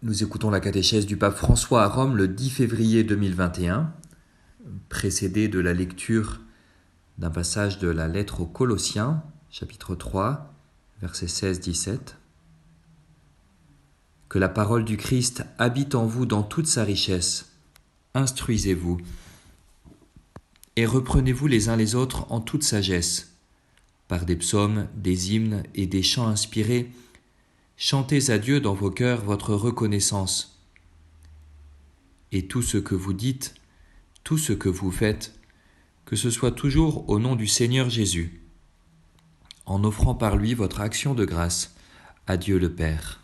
Nous écoutons la catéchèse du pape François à Rome le 10 février 2021, précédée de la lecture d'un passage de la lettre aux Colossiens, chapitre 3, versets 16-17. Que la parole du Christ habite en vous dans toute sa richesse. Instruisez-vous et reprenez-vous les uns les autres en toute sagesse. Par des psaumes, des hymnes et des chants inspirés, chantez à Dieu dans vos cœurs votre reconnaissance. Et tout ce que vous dites, tout ce que vous faites, que ce soit toujours au nom du Seigneur Jésus, en offrant par lui votre action de grâce à Dieu le Père.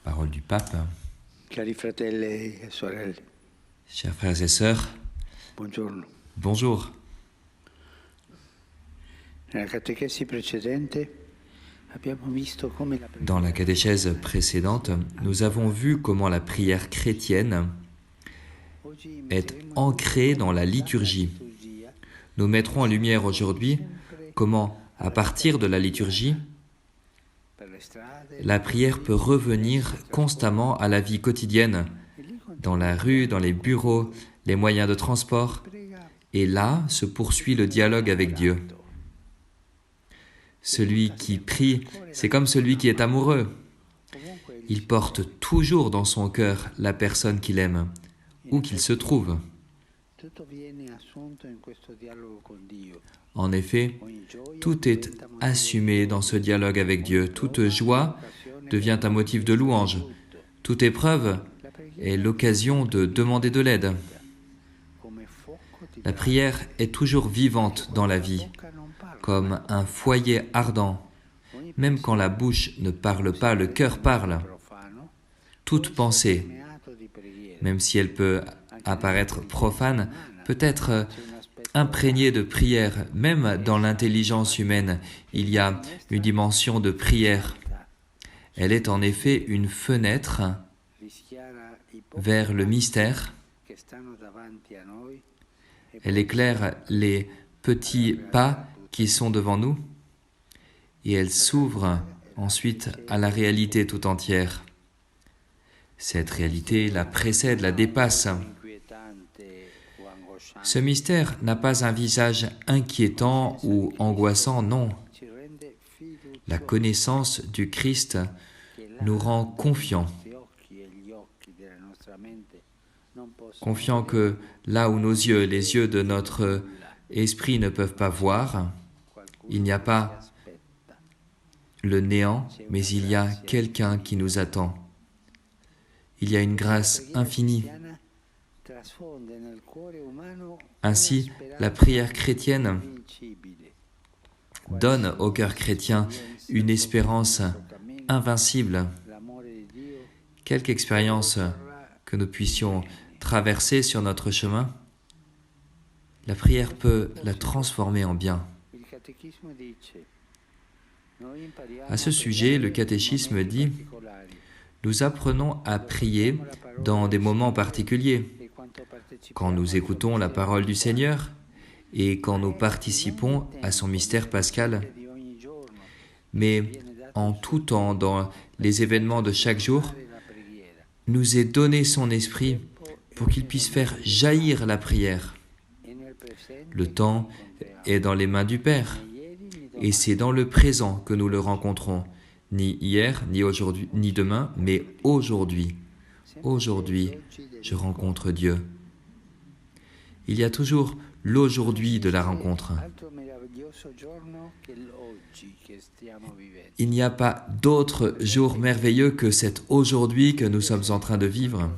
La parole du Pape. Cari fratelli e sorelle, Chers frères et sœurs, buongiorno. bonjour. Nella catechesi precedente abbiamo visto come la Dans la catéchèse précédente, nous avons vu comment la prière chrétienne est ancrée dans la liturgie. Nous mettrons en lumière aujourd'hui comment, à partir de la liturgie, la prière peut revenir constamment à la vie quotidienne, dans la rue, dans les bureaux, les moyens de transport, et là se poursuit le dialogue avec Dieu. Celui qui prie, c'est comme celui qui est amoureux. Il porte toujours dans son cœur la personne qu'il aime, où qu'il se trouve. En effet, tout est assumé dans ce dialogue avec Dieu. Toute joie devient un motif de louange. Toute épreuve est l'occasion de demander de l'aide. La prière est toujours vivante dans la vie, comme un foyer ardent. Même quand la bouche ne parle pas, le cœur parle. Toute pensée, même si elle peut apparaître profane, peut être imprégnée de prière. Même dans l'intelligence humaine, il y a une dimension de prière. Elle est en effet une fenêtre vers le mystère. Elle éclaire les petits pas qui sont devant nous et elle s'ouvre ensuite à la réalité tout entière. Cette réalité la précède, la dépasse. Ce mystère n'a pas un visage inquiétant ou angoissant, non. La connaissance du Christ nous rend confiants. Confiants que là où nos yeux, les yeux de notre esprit ne peuvent pas voir, il n'y a pas le néant, mais il y a quelqu'un qui nous attend. Il y a une grâce infinie. Ainsi, la prière chrétienne donne au cœur chrétien une espérance invincible. Quelque expérience que nous puissions traverser sur notre chemin, la prière peut la transformer en bien. À ce sujet, le catéchisme dit « Nous apprenons à prier dans des moments particuliers, quand nous écoutons la parole du Seigneur et quand nous participons à son mystère pascal. Mais en tout temps, dans les événements de chaque jour, nous est donné son esprit pour qu'il puisse faire jaillir la prière. Le temps est dans les mains du Père, et c'est dans le présent que nous le rencontrons, ni hier, ni aujourd'hui, ni demain, mais aujourd'hui. Aujourd'hui, je rencontre Dieu. Il y a toujours l'aujourd'hui de la rencontre. Il n'y a pas d'autre jour merveilleux que cet aujourd'hui que nous sommes en train de vivre.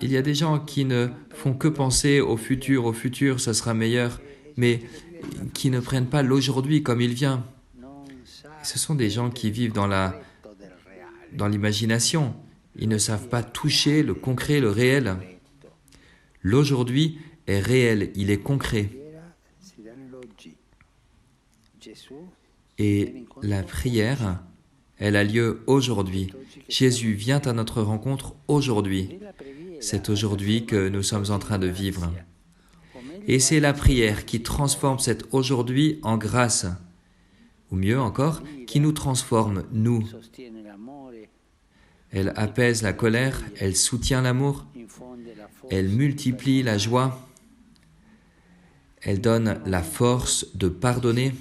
Il y a des gens qui ne font que penser au futur, ça sera meilleur, mais qui ne prennent pas l'aujourd'hui comme il vient. Ce sont des gens qui vivent dans l'imagination. Ils ne savent pas toucher le concret, le réel. L'aujourd'hui est réel, il est concret. Et la prière, elle a lieu aujourd'hui. Jésus vient à notre rencontre aujourd'hui. C'est aujourd'hui que nous sommes en train de vivre. Et c'est la prière qui transforme cet aujourd'hui en grâce. ou mieux encore, qui nous transforme, nous. Elle apaise la colère, elle soutient l'amour, elle multiplie la joie, elle donne la force de pardonner.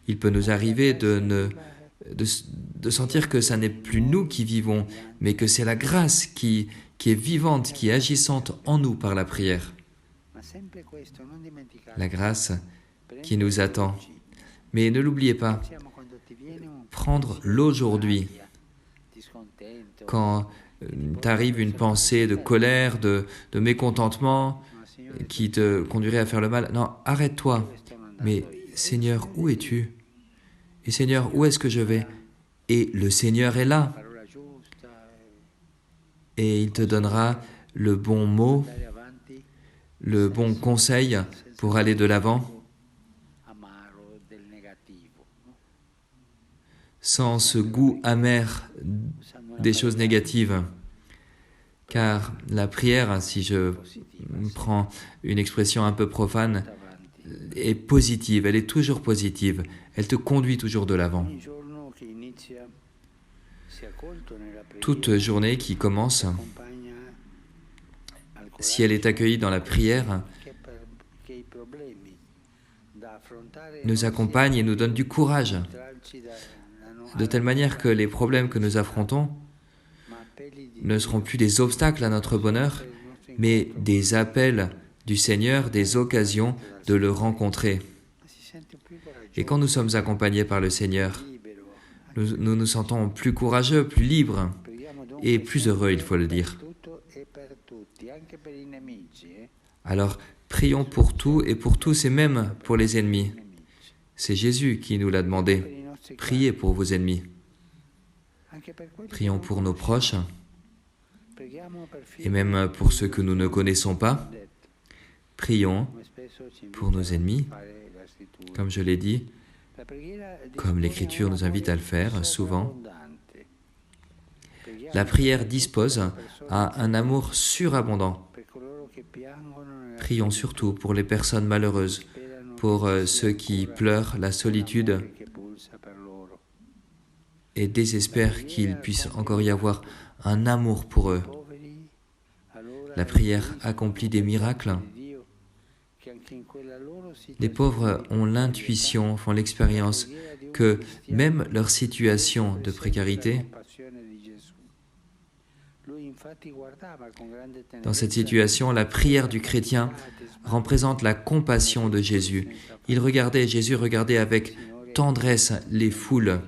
Il peut nous arriver de sentir que ce n'est plus nous qui vivons, mais que c'est la grâce qui est vivante, qui est agissante en nous par la prière. La grâce qui nous attend. Mais ne l'oubliez pas, prendre l'aujourd'hui. Quand t'arrive une pensée de colère, de mécontentement, qui te conduirait à faire le mal, non, arrête-toi. Mais Seigneur, où es-tu? Et Seigneur, où est-ce que je vais? Et le Seigneur est là. Et il te donnera le bon mot, le bon conseil pour aller de l'avant, sans ce goût amer des choses négatives. Car la prière, si je prends une expression un peu profane, est positive, elle est toujours positive, elle te conduit toujours de l'avant. Toute journée qui commence, si elle est accueillie dans la prière, nous accompagne et nous donne du courage, de telle manière que les problèmes que nous affrontons ne seront plus des obstacles à notre bonheur, mais des appels du Seigneur, des occasions de le rencontrer. Et quand nous sommes accompagnés par le Seigneur, nous nous sentons plus courageux, plus libres et plus heureux, il faut le dire. Alors, prions pour tout et pour tous et même pour les ennemis. C'est Jésus qui nous l'a demandé. Priez pour vos ennemis. Prions pour nos proches et même pour ceux que nous ne connaissons pas. Prions pour nos ennemis, comme je l'ai dit, comme l'Écriture nous invite à le faire souvent. La prière dispose à un amour surabondant. Prions surtout pour les personnes malheureuses, pour ceux qui pleurent la solitude et désespèrent qu'il puisse encore y avoir un amour pour eux. La prière accomplit des miracles. Les pauvres ont l'intuition, font l'expérience que même leur situation de précarité, dans cette situation, la prière du chrétien représente la compassion de Jésus. Jésus regardait avec tendresse les foules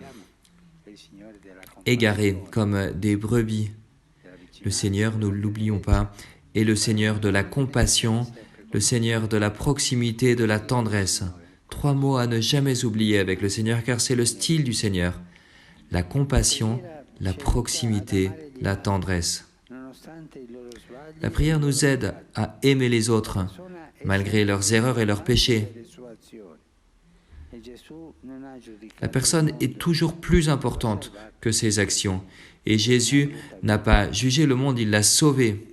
égarées comme des brebis. Le Seigneur, nous ne l'oublions pas, est le Seigneur de la compassion, le Seigneur de la proximité, de la tendresse. 3 mots à ne jamais oublier avec le Seigneur, car c'est le style du Seigneur. La compassion, la proximité, la tendresse. La prière nous aide à aimer les autres, malgré leurs erreurs et leurs péchés. La personne est toujours plus importante que ses actions. Et Jésus n'a pas jugé le monde, il l'a sauvé.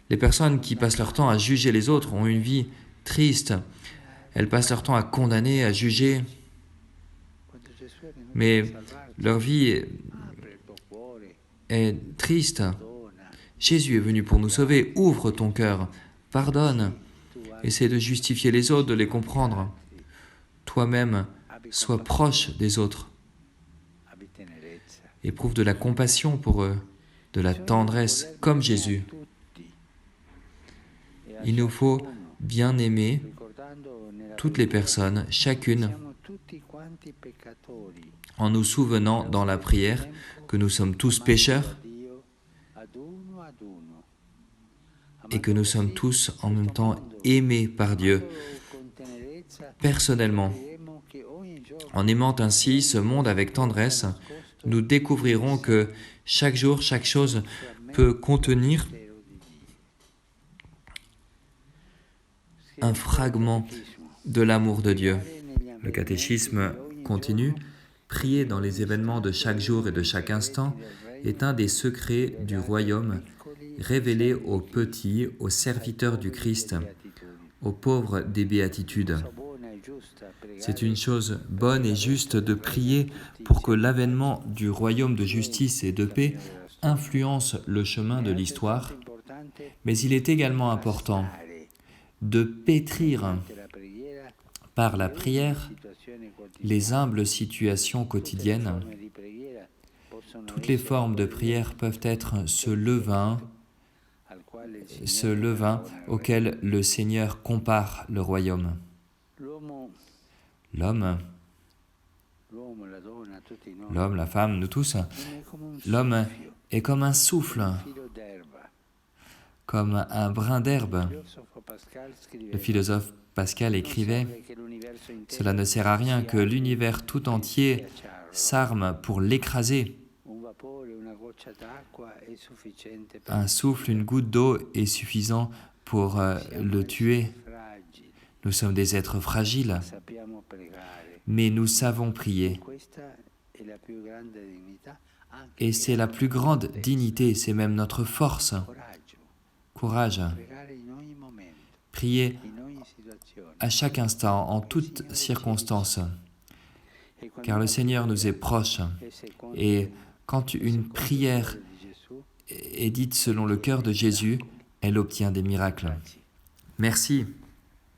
Les personnes qui passent leur temps à juger les autres ont une vie triste. Elles passent leur temps à condamner, à juger. Mais leur vie est triste. Jésus est venu pour nous sauver. Ouvre ton cœur, pardonne. Essaie de justifier les autres, de les comprendre. Toi-même, sois proche des autres. Éprouve de la compassion pour eux, de la tendresse, comme Jésus. Il nous faut bien aimer toutes les personnes, chacune, en nous souvenant dans la prière que nous sommes tous pécheurs et que nous sommes tous en même temps aimés par Dieu, personnellement. En aimant ainsi ce monde avec tendresse, nous découvrirons que chaque jour, chaque chose peut contenir un fragment de l'amour de Dieu. Le catéchisme continue. Prier dans les événements de chaque jour et de chaque instant est un des secrets du royaume révélée aux petits, aux serviteurs du Christ, aux pauvres des béatitudes. C'est une chose bonne et juste de prier pour que l'avènement du royaume de justice et de paix influence le chemin de l'histoire, mais il est également important de pétrir par la prière les humbles situations quotidiennes. Toutes les formes de prière peuvent être ce levain auquel le Seigneur compare le royaume. L'homme, la femme, nous tous, l'homme est comme un souffle, comme un brin d'herbe. Le philosophe Pascal écrivait « Cela ne sert à rien que l'univers tout entier s'arme pour l'écraser. Un souffle, une goutte d'eau est suffisant pour le tuer. Nous sommes des êtres fragiles, mais nous savons prier. Et c'est la plus grande dignité, c'est même notre force. Courage. Prier à chaque instant, en toutes circonstances, car le Seigneur nous est proche. Et quand une prière est dite selon le cœur de Jésus, elle obtient des miracles. Merci.